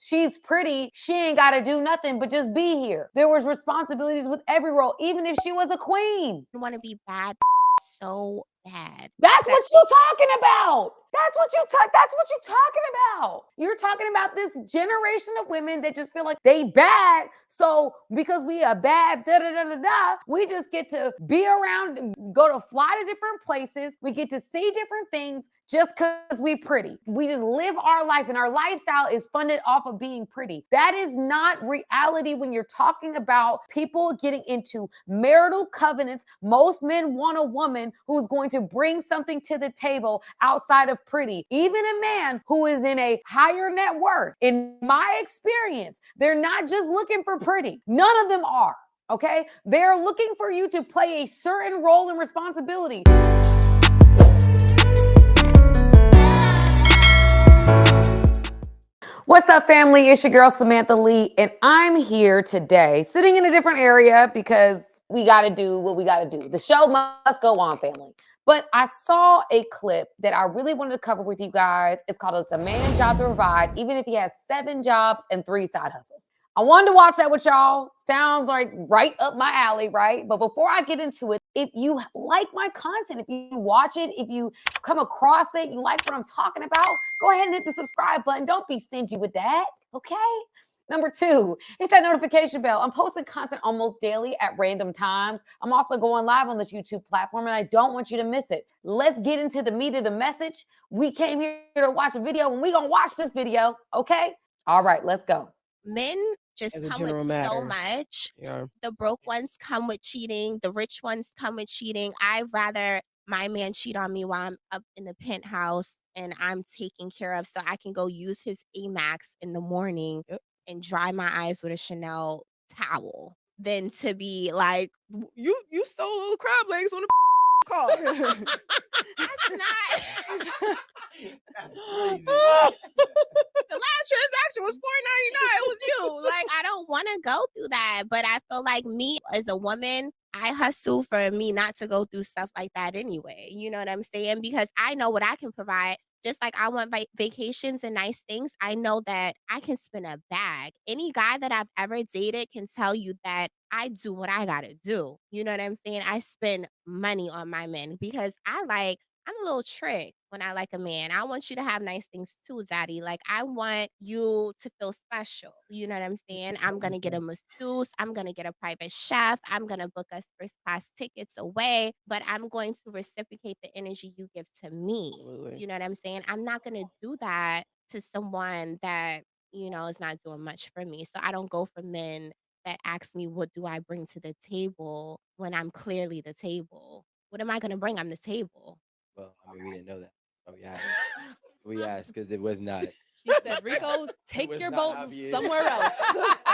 she's pretty, she ain't got to do nothing but just be here. There was responsibilities with every role, even if she was a queen. I want to be bad so bad. That's what you're talking about. That's what you're talking about. You're talking about this generation of women that just feel like they bad. So because we are bad, we just get to be around, fly to different places. We get to see different things just because we pretty. We just live our life, and our lifestyle is funded off of being pretty. That is not reality when you're talking about people getting into marital covenants. Most men want a woman who's going to bring something to the table outside of pretty. Even a man who is in a higher net worth, in my experience, they're not just looking for pretty. None of them are. Okay? They're looking for you to play a certain role and responsibility. What's up, family? It's your girl, Samantha Lee, and I'm here today sitting in a different area because we got to do what we got to do. The show must go on, family. But I saw a clip that I really wanted to cover with you guys. It's called It's a Man's Job to Provide, even if he has 7 jobs and 3 side hustles. I wanted to watch that with y'all. Sounds like right up my alley, right? But before I get into it, if you like my content, if you watch it, if you come across it, you like what I'm talking about, go ahead and hit the subscribe button. Don't be stingy with that, okay? Number 2, hit that notification bell. I'm posting content almost daily at random times. I'm also going live on this YouTube platform, and I don't want you to miss it. Let's get into the meat of the message. We came here to watch a video, and we're going to watch this video, okay? All right, let's go. Men just come with so much. Yeah. The broke ones come with cheating. The rich ones come with cheating. I'd rather my man cheat on me while I'm up in the penthouse and I'm taken care of so I can go use his Amex in the morning and dry my eyes with a Chanel towel than to be like, You stole little crab legs on the car. that's not. That's crazy. The last transaction was $4.99. It was you. Like, I don't want to go through that. But I feel like me as a woman, I hustle for me not to go through stuff like that anyway. You know what I'm saying? Because I know what I can provide. Just like I want vacations and nice things, I know that I can spend a bag. Any guy that I've ever dated can tell you that I do what I got to do. You know what I'm saying? I spend money on my men because I'm a little trick when I like a man. I want you to have nice things too, Zaddy. Like, I want you to feel special. You know what I'm saying? I'm going to get a masseuse. I'm going to get a private chef. I'm going to book us first class tickets away. But I'm going to reciprocate the energy you give to me. Absolutely. You know what I'm saying? I'm not going to do that to someone that, is not doing much for me. So I don't go for men that ask me, what do I bring to the table when I'm clearly the table? What am I going to bring? I'm the table. Well, I mean, we didn't know that. So we asked because it was not. She said, Rico, take your boat obvious. somewhere else.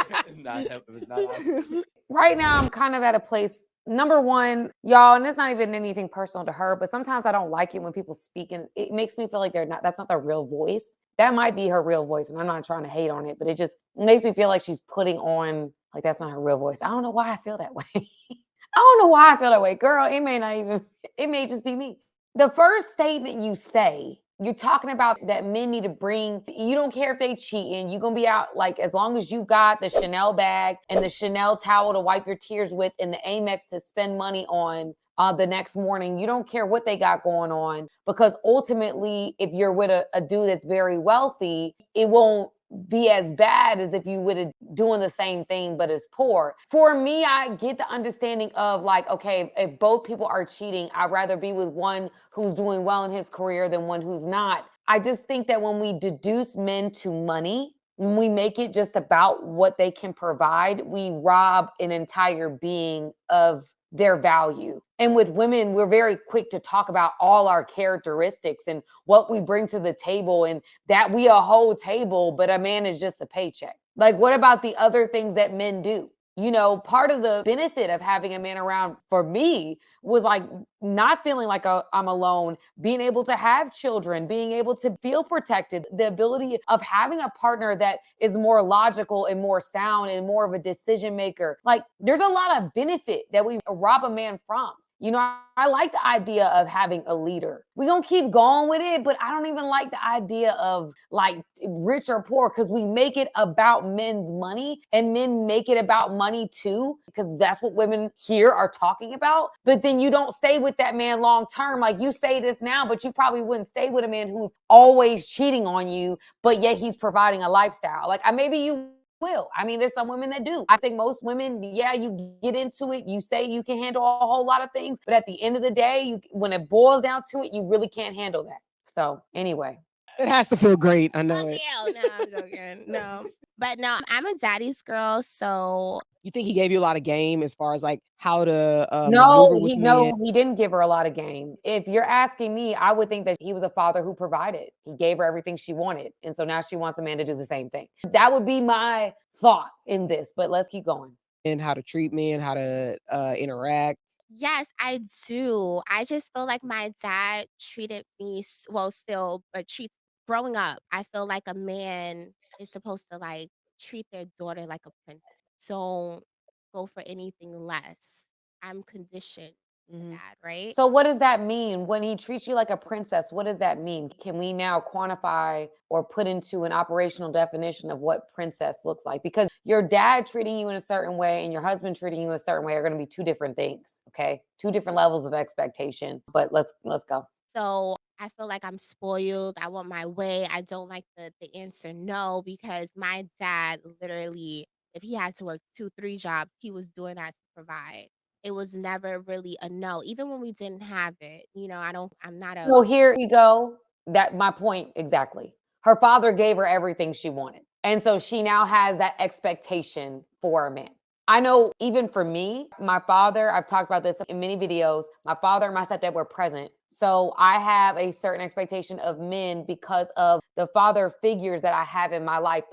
It was not obvious. Right now, I'm kind of at a place, number 1, y'all, and it's not even anything personal to her, but sometimes I don't like it when people speak, and it makes me feel like that's not their real voice. That might be her real voice, and I'm not trying to hate on it, but it just makes me feel like she's putting on, like, that's not her real voice. I don't know why I feel that way. I don't know why I feel that way. Girl, it may just be me. The first statement you say, you're talking about that men need to bring, you don't care if they cheating, you're going to be out, like, as long as you got the Chanel bag and the Chanel towel to wipe your tears with and the Amex to spend money on the next morning. You don't care what they got going on, because ultimately, if you're with a dude that's very wealthy, it won't be as bad as if you would have doing the same thing but as poor. For me, I get the understanding of, like, okay, if both people are cheating, I'd rather be with one who's doing well in his career than one who's not. I just think that when we deduce men to money, when we make it just about what they can provide, we rob an entire being of their value. And with women, we're very quick to talk about all our characteristics and what we bring to the table, and that we a whole table, but a man is just a paycheck. Like, what about the other things that men do? Part of the benefit of having a man around for me was, like, not feeling like I'm alone, being able to have children, being able to feel protected, the ability of having a partner that is more logical and more sound and more of a decision maker. Like, there's a lot of benefit that we rob a man from. You know, I like the idea of having a leader. We're going to keep going with it, but I don't even like the idea of like rich or poor because we make it about men's money and men make it about money too, because that's what women here are talking about. But then you don't stay with that man long term. Like you say this now, but you probably wouldn't stay with a man who's always cheating on you, but yet he's providing a lifestyle. Like maybe you will. I mean, there's some women that do. I think most women, yeah, you get into it, you say you can handle a whole lot of things, but at the end of the day, when it boils down to it, you really can't handle that. So anyway. It has to feel great. I know Fuck it. you. No, I'm joking. No. But no, I'm a daddy's girl, so You think he gave you a lot of game as far as like how to No, maneuver with men? he didn't give her a lot of game. If you're asking me, I would think that he was a father who provided. He gave her everything she wanted. And so now she wants a man to do the same thing. That would be my thought in this, but let's keep going. And how to treat men, how to interact. yes, I do. I just feel like my dad treated me well still, but treats growing up, I feel like a man is supposed to like treat their daughter like a princess. Don't go for anything less. I'm conditioned to Mhm. that, right? So what does that mean when he treats you like a princess? What does that mean? Can we now quantify or put into an operational definition of what princess looks like? Because your dad treating you in a certain way and your husband treating you a certain way are going to be two different things, okay? Two different levels of expectation. But let's go. So I feel like I'm spoiled. I want my way. I don't like the answer no, because my dad literally, if he had to work 2, 3 jobs, he was doing that to provide. It was never really a no, even when we didn't have it. I'm not a So here you go. That my point exactly. Her father gave her everything she wanted. And so she now has that expectation for a man. I know even for me, my father, I've talked about this in many videos, my father and my stepdad were present. So I have a certain expectation of men because of the father figures that I have in my life.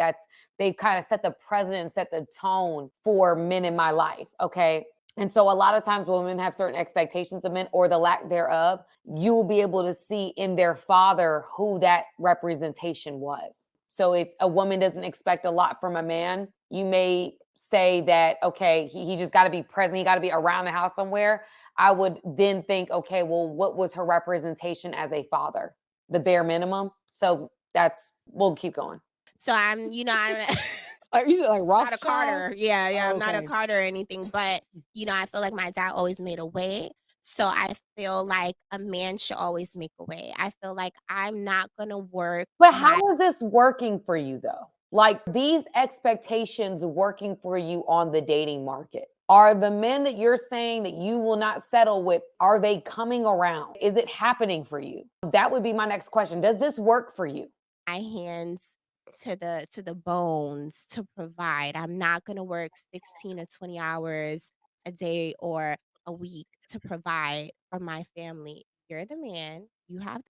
They kind of set the precedent, set the tone for men in my life. Okay. And so a lot of times when women have certain expectations of men or the lack thereof, you will be able to see in their father who that representation was. So if a woman doesn't expect a lot from a man, you may say that, okay, he just got to be present. He got to be around the house somewhere. I would then think, okay, well, what was her representation as a father? The bare minimum. So we'll keep going. so I don't Like you said, like not a Rothschild. Carter. Yeah, I'm not a Okay. Carter or anything, but I feel like my dad always made a way. So I feel like a man should always make a way. I feel like I'm not gonna work But my how is this working for you though? Like these expectations working for you on the dating market? Are the men that you're saying that you will not settle with, are they coming around? Is it happening for you? That would be my next question. Does this work for you? hands to the bones to provide. I'm not gonna work 16 to 20 hours a day or a week to provide for my family. You're the man. You have to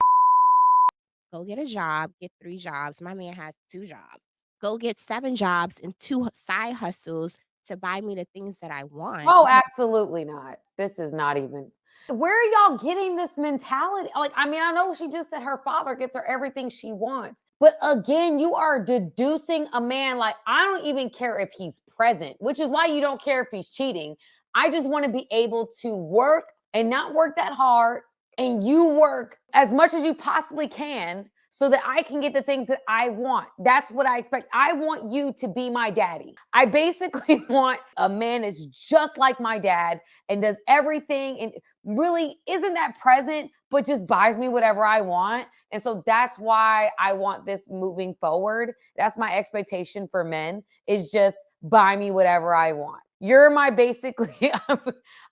go get a job, get 3 jobs. My man has 2 jobs. Go get 7 jobs and 2 side hustles to buy me the things that I want Oh, because absolutely not. This is not even. Where are y'all getting this mentality? Like, I mean, I know she just said her father gets her everything she wants. But again, you are deducing a man like, I don't even care if he's present, which is why you don't care if he's cheating. I just want to be able to work and not work that hard. And you work as much as you possibly can so that I can get the things that I want. That's what I expect. I want you to be my daddy. I basically want a man that's just like my dad and does everything and really isn't that present, but just buys me whatever I want. And so that's why I want this moving forward. That's my expectation for men is just buy me whatever I want. You're my basically,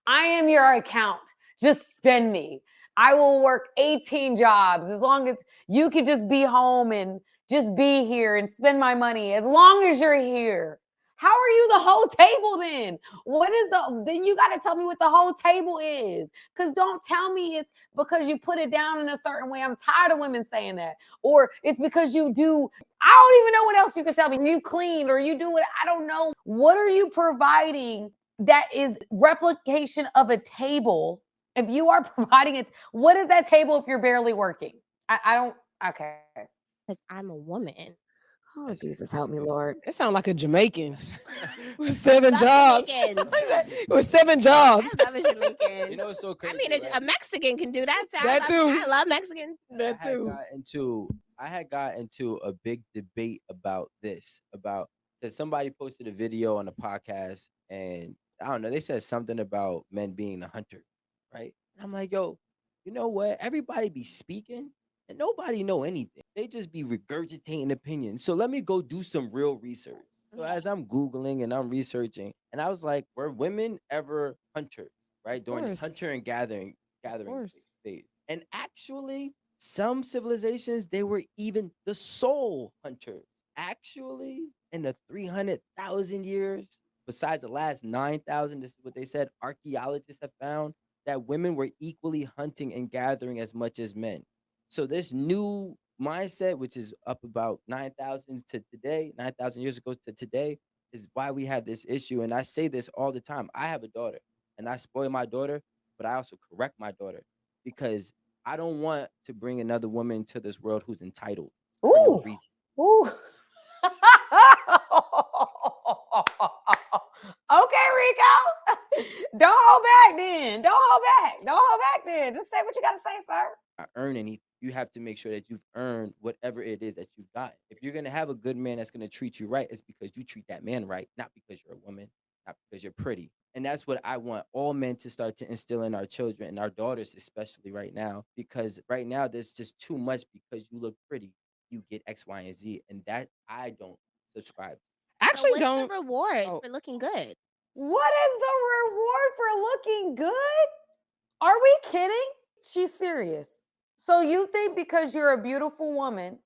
I am your account. Just spend me. I will work 18 jobs as long as you could just be home and just be here and spend my money as long as you're here. How are you the whole table then? Then you got to tell me what the whole table is. Because don't tell me it's because you put it down in a certain way. I'm tired of women saying that. Or it's because you do, I don't even know what else you can tell me. You clean or you do it. I don't know. What are you providing that is replication of a table? If you are providing it, what is that table if you're barely working? I don't, okay. I'm a woman. Oh, That's Jesus, help me, stupid. Lord. That sound like a Jamaican with I 7 love jobs. Jamaicans. With 7 jobs. I love a Jamaican. You know, it's so I crazy. mean, right? a Mexican can do that. So That too. I love Mexicans. That too. I had got into a big debate about this, about because somebody posted a video on a podcast, and I don't know, they said something about men being the hunter, right? And I'm like, yo, you know what? Everybody be speaking and nobody know anything. They just be regurgitating opinions. So let me go do some real research. So as I'm Googling and I'm researching, and I was like, were women ever hunters, right? Of During this course. hunter and gathering course. phase. And actually, some civilizations, they were even the sole hunters. Actually, in the 300,000 years, besides the last 9,000, this is what they said, archaeologists have found that women were equally hunting and gathering as much as men. So this new mindset, which is up about 9,000 to today, 9,000 years ago to today, is why we have this issue. And I say this all the time. I have a daughter and I spoil my daughter, but I also correct my daughter because I don't want to bring another woman into this world who's entitled for no Ooh. reason. Ooh. Okay, Rico. Don't hold back then. Don't hold back. Don't hold back then. Just say what you got to say, sir. Earn anything. You have to make sure that you've earned whatever it is that you've got. If you're gonna have a good man that's gonna treat you right, it's because you treat that man right, not because you're a woman, not because you're pretty. And that's what I want all men to start to instill in our children and our daughters, especially right now, because right now there's just too much because you look pretty, you get X, Y, and Z, and that I don't subscribe. I So actually what's don't. the reward Oh. for looking good? What is the reward for looking good? Are we kidding? She's serious. So you think because you're a beautiful woman,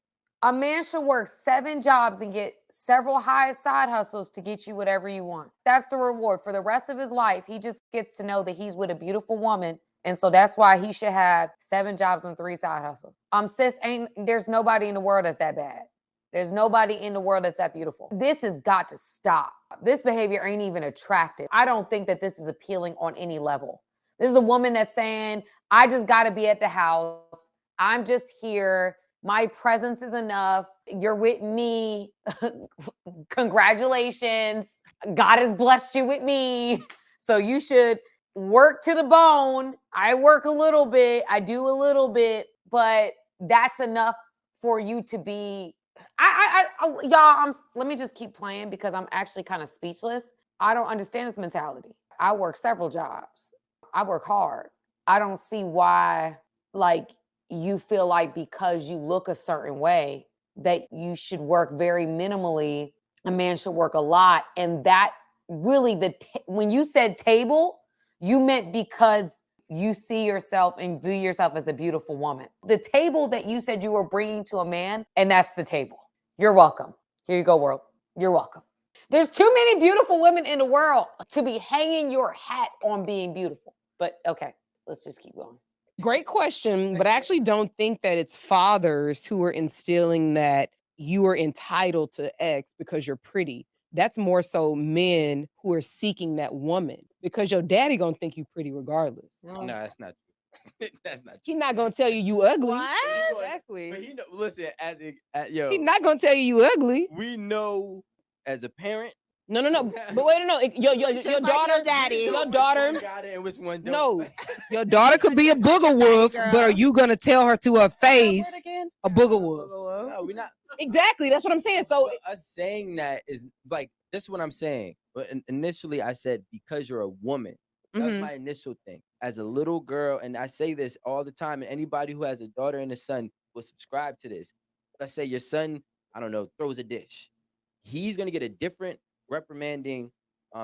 a man should work 7 jobs and get several high side hustles to get you whatever you want? That's the reward. For the rest of his life, he just gets to know that he's with a beautiful woman. And so that's why he should have 7 jobs and 3 side hustles. Sis, there's nobody in the world that's that bad. There's nobody in the world that's that beautiful. This has got to stop. This behavior ain't even attractive. I don't think that this is appealing on any level. This is a woman that's saying, I just got to be at the house. I'm just here. My presence is enough. You're with me. Congratulations. God has blessed you with me. So you should work to the bone. I work a little bit. I do a little bit, but that's enough for you to be. Y'all, let me just keep playing because I'm actually kind of speechless. I don't understand this mentality. I work several jobs. I work hard. I don't see why, like, you feel like because you look a certain way that you should work very minimally. A man should work a lot. And that really, when you said table, you meant because you see yourself and view yourself as a beautiful woman. The table that you said you were bringing to a man, and that's the table. You're welcome. Here you go, world. You're welcome. There's too many beautiful women in the world to be hanging your hat on being beautiful. But okay, let's just keep going. Great question, but I actually don't think that it's fathers who are instilling that you are entitled to X because you're pretty. That's more so men who are seeking that woman because your daddy gonna think you pretty regardless. No, that's not true. That's not true. He's not gonna tell you ugly. What? Exactly. But he know. Listen, He's yo, not gonna tell you ugly. we know as a parent. No. But wait, no. Your Just your like daughter, your daddy. your daughter. Which one got it and which one don't. No, your daughter could be a booger wolf, but are you gonna tell her to her face a booger wolf? No, we're not. Exactly. That's what I'm saying. So But us saying that is like this is what I'm saying. But initially, I said because you're a woman. That was mhm. my initial thing. As a little girl, and I say this all the time, and anybody who has a daughter and a son will subscribe to this. Let's say your son, I don't know, throws a dish. He's gonna get a different reprimanding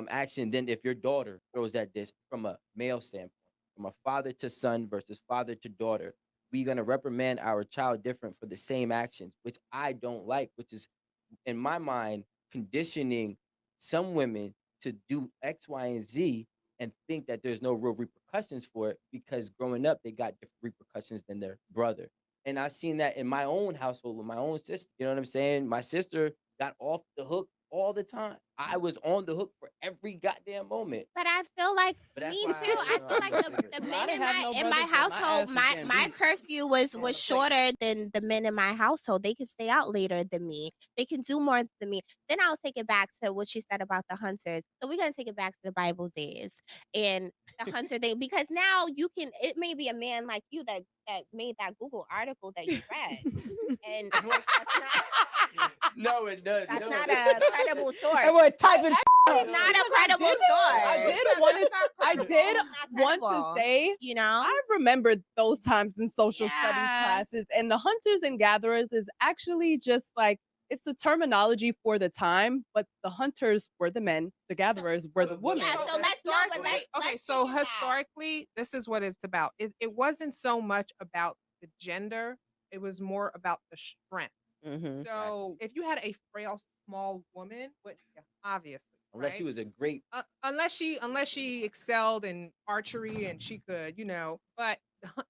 action than if your daughter throws that dish from a male standpoint, from a father to son versus father to daughter. We're gonna reprimand our child different for the same actions, which I don't like, which is in my mind conditioning some women to do X, Y, and Z and think that there's no real repercussions for it because growing up they got different repercussions than their brother. And I seen that in my own household with my own sister. You know what I'm saying? My sister got off the hook all the time. I was on the hook for every goddamn moment. But I feel like But that's me why too. I feel like the I men didn't have no in my brothers, but my household, ass was my getting my beat. curfew was shorter than the men in my household. They could stay out later than me. They can do more than me. Then I'll take it back to what you said about the hunters. So we're gonna take it back to the Bible days and the hunter thing because now you can. It may be a man like you that made that Google article that you read, and No, it does. that's no, not it's a credible source. Everyone typing It's not a credible source. I did It's not want credible, to say you know. I remember those times in social studies Yeah. classes, and the hunters and gatherers is actually just like it's a terminology for the time, but the hunters were the men, the gatherers were the women. Yeah, so let's know. But let's so take it back. historically, this is what it's about. It wasn't so much about the gender; it was more about the strength. Mhm. So if you had a frail, small woman, but yeah, obviously, unless she right? was a great. Unless she excelled in archery and she could, but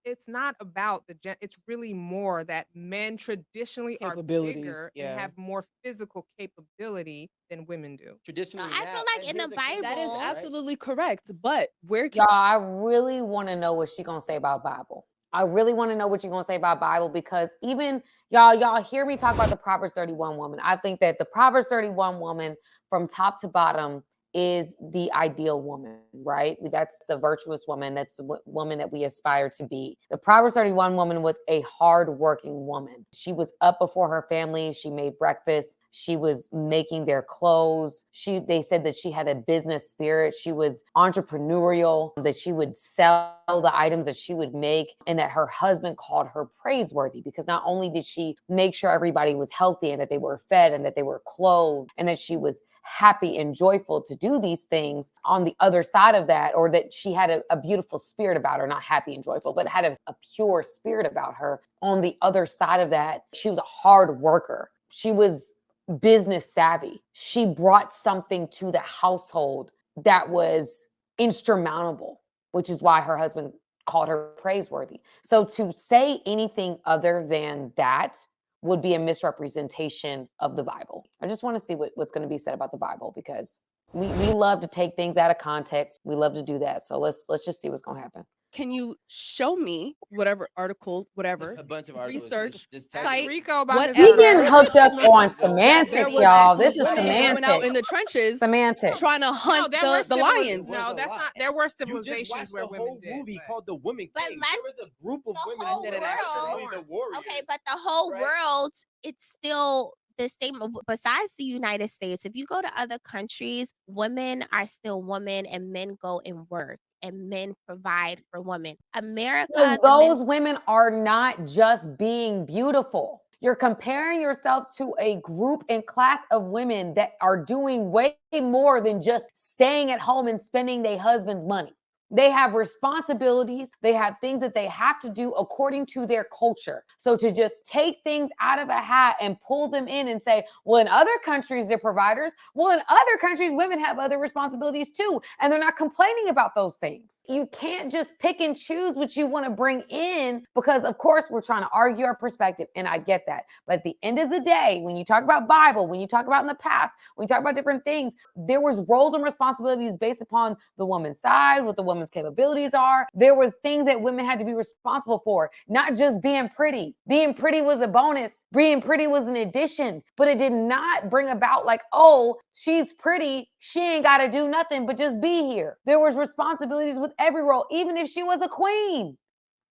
it's not about the gen. It's really more that men traditionally are Capabilities, bigger and yeah. have more physical capability than women do. Traditionally, I now, feel like and in the here's a That is Bible- right? absolutely correct. But where can Y'all, I really want to know what she gonna say about Bible. I really want to know what you're gonna say about Bible because even y'all hear me talk about the Proverbs 31 woman. I think that the Proverbs 31 woman from top to bottom is the ideal woman, right? That's the virtuous woman. That's the woman that we aspire to be. The Proverbs 31 woman was a hardworking woman. She was up before her family. She made breakfast. She was making their clothes. They said that she had a business spirit. She was entrepreneurial, that she would sell the items that she would make, and that her husband called her praiseworthy because not only did she make sure everybody was healthy and that they were fed and that they were clothed and that she was happy and joyful to do these things, on the other side of that, or that she had a beautiful spirit about her, not happy and joyful, but had a pure spirit about her. On the other side of that, she was a hard worker. She was business savvy. She brought something to the household that was insurmountable, which is why her husband called her praiseworthy. So to say anything other than that would be a misrepresentation of the Bible. I just want to see what's going to be said about the Bible because we love to take things out of context. We love to do that. So let's just see what's going to happen. can you show me whatever article, whatever A bunch of articles. research Just Ask site, Rico about what his He other- getting article. hooked up on there semantics, was y'all. some This is women going out in semantics. the trenches Semantics. trying to hunt there were the lions. No, that's not. There were You just civilizations watched where the women whole did. movie but- called The Woman But King. let's- There was a group of the women whole who were actually world- the warriors. Okay, but the whole right? world, it's still the same. Besides the United States, if you go to other countries, women are still women and men go and work and men provide for women. America, So the men- those women are not just being beautiful. You're comparing yourself to a group and class of women that are doing way more than just staying at home and spending their husband's money. They have responsibilities. They have things that they have to do according to their culture. So to just take things out of a hat and pull them in and say, well, in other countries, they're providers. Well, in other countries, women have other responsibilities too. And they're not complaining about those things. You can't just pick and choose what you want to bring in because, of course, we're trying to argue our perspective. And I get that. But at the end of the day, when you talk about Bible, when you talk about in the past, when you talk about different things, there was roles and responsibilities based upon the woman's side, what the woman's capabilities are. There was things that women had to be responsible for, not just being pretty. Being pretty was a bonus. Being pretty was an addition, but it did not bring about like, oh, she's pretty. She ain't got to do nothing but just be here. There was responsibilities with every role, even if she was a queen.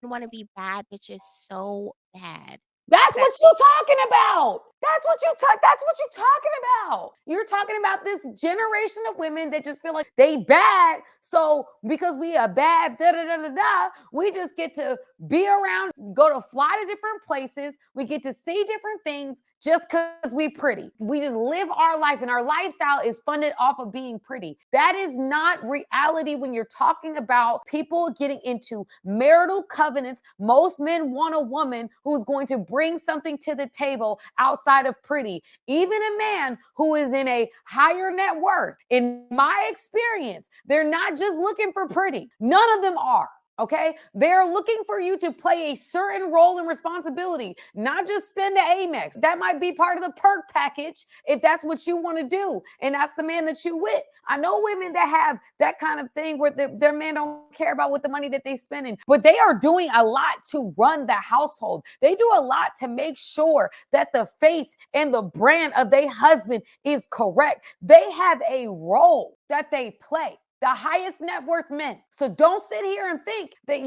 want to be bad bitches so bad. That's what you're talking about. That's what you're talking about. You're talking about this generation of women that just feel like they bad. So because we are bad, we just get to be around, fly to different places. We get to see different things just because we pretty. We just live our life and our lifestyle is funded off of being pretty. That is not reality when you're talking about people getting into marital covenants. Most men want a woman who's going to bring something to the table outside of pretty. Even a man who is in a higher net worth, in my experience, they're not just looking for pretty. None of them are. Okay, they're looking for you to play a certain role and responsibility, not just spend the Amex. That might be part of the perk package if that's what you want to do, and that's the man that you with. I know women that have that kind of thing where their man don't care about what the money that they spending, but they are doing a lot to run the household. They do a lot to make sure that the face and the brand of their husband is correct. They have a role that they play. The highest net worth men. So don't sit here and think that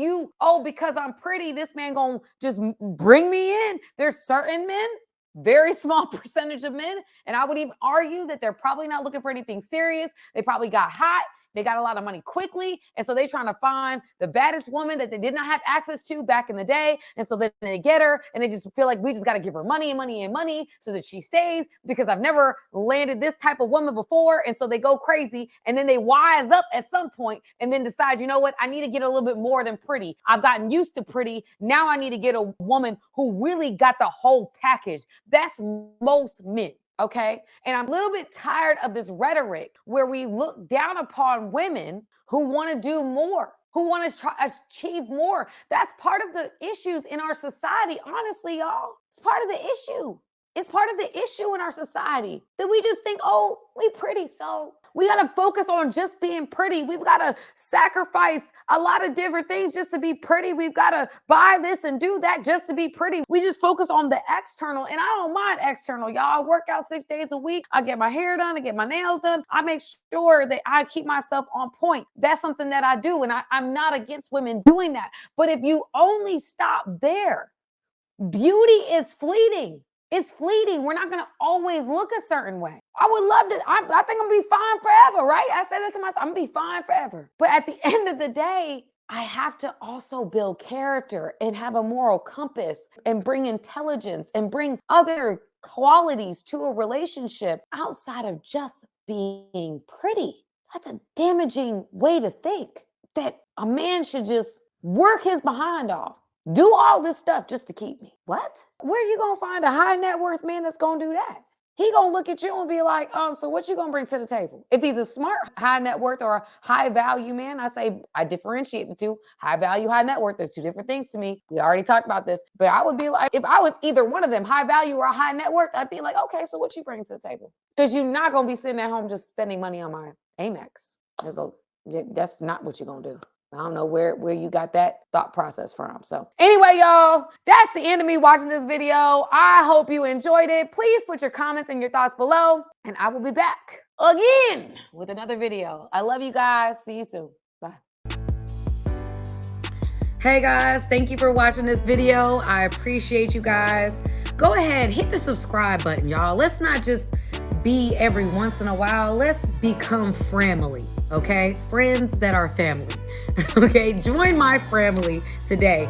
because I'm pretty, this man gonna just bring me in. There's certain men, very small percentage of men, and I would even argue that they're probably not looking for anything serious. They probably got hot. They got a lot of money quickly. And so they're trying to find the baddest woman that they did not have access to back in the day. And so then they get her and they just feel like we just got to give her money and money and money so that she stays, because I've never landed this type of woman before. And so they go crazy and then they wise up at some point and then decide, you know what? I need to get a little bit more than pretty. I've gotten used to pretty. Now I need to get a woman who really got the whole package. That's most men. Okay. And I'm a little bit tired of this rhetoric where we look down upon women who want to do more, who want to achieve more. That's part of the issues in our society. Honestly, y'all, it's part of the issue. It's part of the issue in our society that we just think, oh, we pretty, so we got to focus on just being pretty. We've got to sacrifice a lot of different things just to be pretty. We've got to buy this and do that just to be pretty. We just focus on the external, and I don't mind external, y'all. I work out 6 days a week. I get my hair done. I get my nails done. I make sure that I keep myself on point. That's something that I do, and I'm not against women doing that. But if you only stop there, beauty is fleeting. It's fleeting. We're not going to always look a certain way. I would love to. I think I'm going to be fine forever, right? I say that to myself. I'm going to be fine forever. But at the end of the day, I have to also build character and have a moral compass and bring intelligence and bring other qualities to a relationship outside of just being pretty. That's a damaging way to think, that a man should just work his behind off. Do all this stuff just to keep me. What? Where are you going to find a high net worth man that's going to do that? He going to look at you and be like, so what you going to bring to the table? If he's a smart high net worth or a high value man, I differentiate the two. High value, high net worth. There's two different things to me. We already talked about this, but I would be like, if I was either one of them, high value or high net worth, I'd be like, okay, so what you bring to the table? Because you're not going to be sitting at home just spending money on my Amex. That's not what you're going to do. I don't know where you got that thought process from. So anyway, y'all, that's the end of me watching this video. I hope you enjoyed it. Please put your comments and your thoughts below, and I will be back again with another video. I love you guys. See you soon. Bye. Hey guys, thank you for watching this video. I appreciate you guys. Go ahead, hit the subscribe button, y'all. Let's not just be every once in a while. Let's become family, okay? Friends that are family. Okay, join my family today.